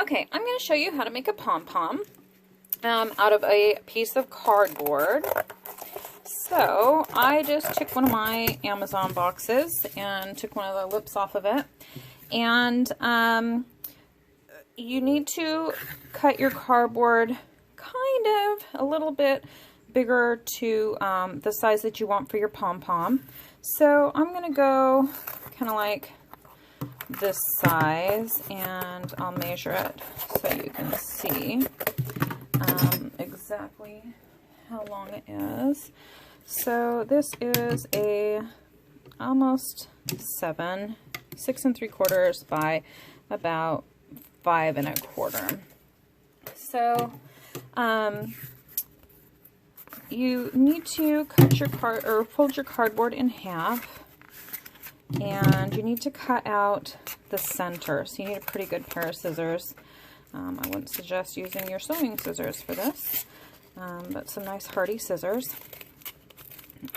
Okay, I'm going to show you how to make a pom-pom out of a piece of cardboard. So I just took one of my Amazon boxes and took one of the lips off of it. And you need to cut your cardboard kind of a little bit bigger to the size that you want for your pom-pom. So I'm going to go kind of like this size, and I'll measure it so you can see exactly how long it is. So this is a almost 6 3/4 by about 5 1/4. So you need to cut your fold your cardboard in half, and you need to cut out the center. So you need a pretty good pair of scissors. I wouldn't suggest using your sewing scissors for this, but some nice hardy scissors.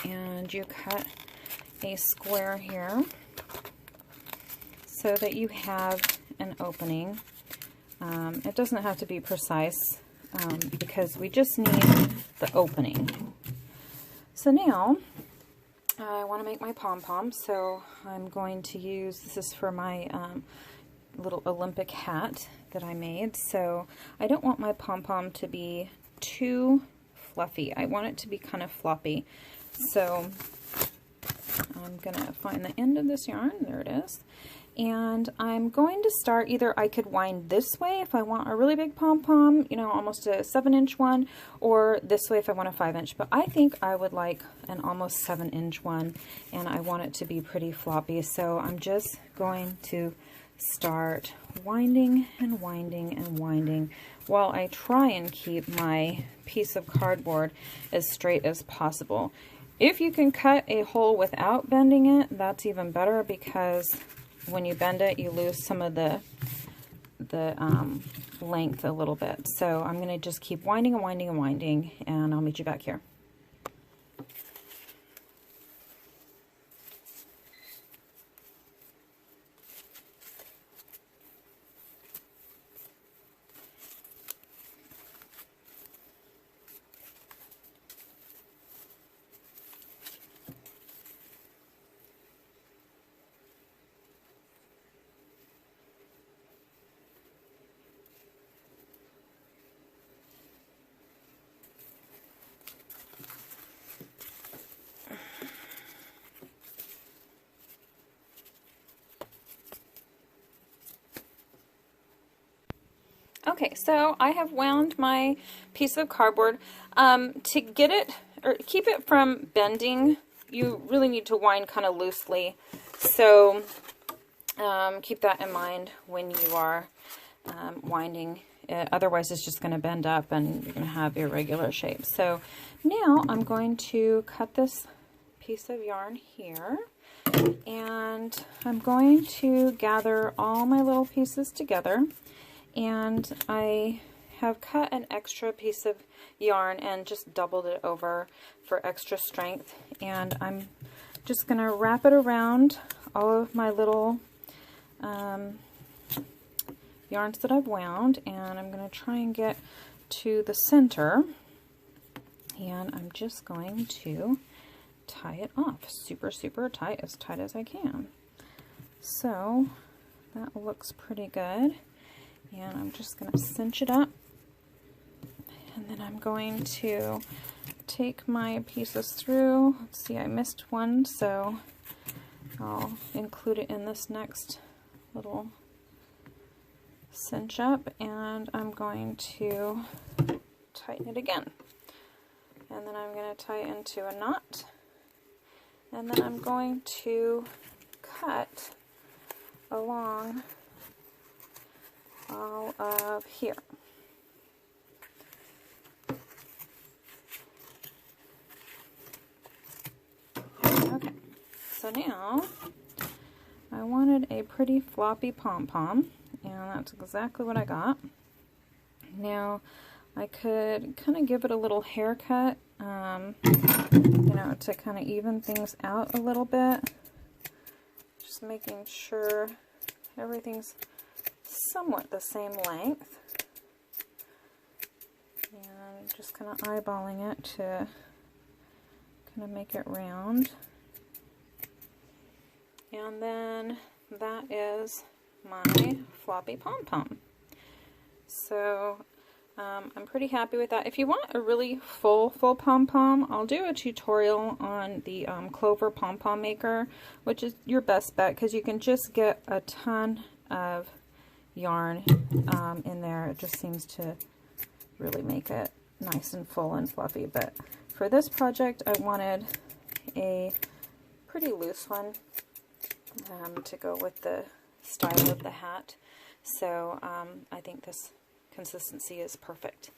And you cut a square here so that you have an opening. It doesn't have to be precise because we just need the opening. So now I want to make my pom-pom, so I'm going to use, this is for my little Olympic hat that I made. So I don't want my pom-pom to be too fluffy. I want it to be kind of floppy. So I'm going to find the end of this yarn. There it is. And I'm going to start, either I could wind this way if I want a really big pom-pom, you know, almost a 7-inch one, or this way if I want a 5-inch. But I think I would like an almost 7-inch one, and I want it to be pretty floppy. So I'm just going to start winding and winding and winding while I try and keep my piece of cardboard as straight as possible. If you can cut a hole without bending it, that's even better, because when you bend it, you lose some of the length a little bit. So I'm going to just keep winding and winding and winding, and I'll meet you back here. Okay, so I have wound my piece of cardboard. To get it, or keep it from bending, you really need to wind kind of loosely. So keep that in mind when you are winding it. Otherwise it's just going to bend up and you're going to have irregular shapes. So now I'm going to cut this piece of yarn here, and I'm going to gather all my little pieces together. And I have cut an extra piece of yarn and just doubled it over for extra strength. And I'm just going to wrap it around all of my little yarns that I've wound. And I'm going to try and get to the center. And I'm just going to tie it off super, super tight as I can. So that looks pretty good. And I'm just going to cinch it up, and then I'm going to take my pieces through. Let's see, I missed one, so I'll include it in this next little cinch up, and I'm going to tighten it again. And then I'm going to tie it into a knot, and then I'm going to cut along all of here. Okay, so now I wanted a pretty floppy pom-pom, and that's exactly what I got. Now I could kind of give it a little haircut, you know, to kind of even things out a little bit. Just making sure everything's somewhat the same length. And just kind of eyeballing it to kind of make it round. And then that is my floppy pom-pom. So I'm pretty happy with that. If you want a really full pom-pom, I'll do a tutorial on the Clover pom-pom maker, which is your best bet because you can just get a ton of yarn in there. It just seems to really make it nice and full and fluffy. But for this project, I wanted a pretty loose one to go with the style of the hat. So I think this consistency is perfect.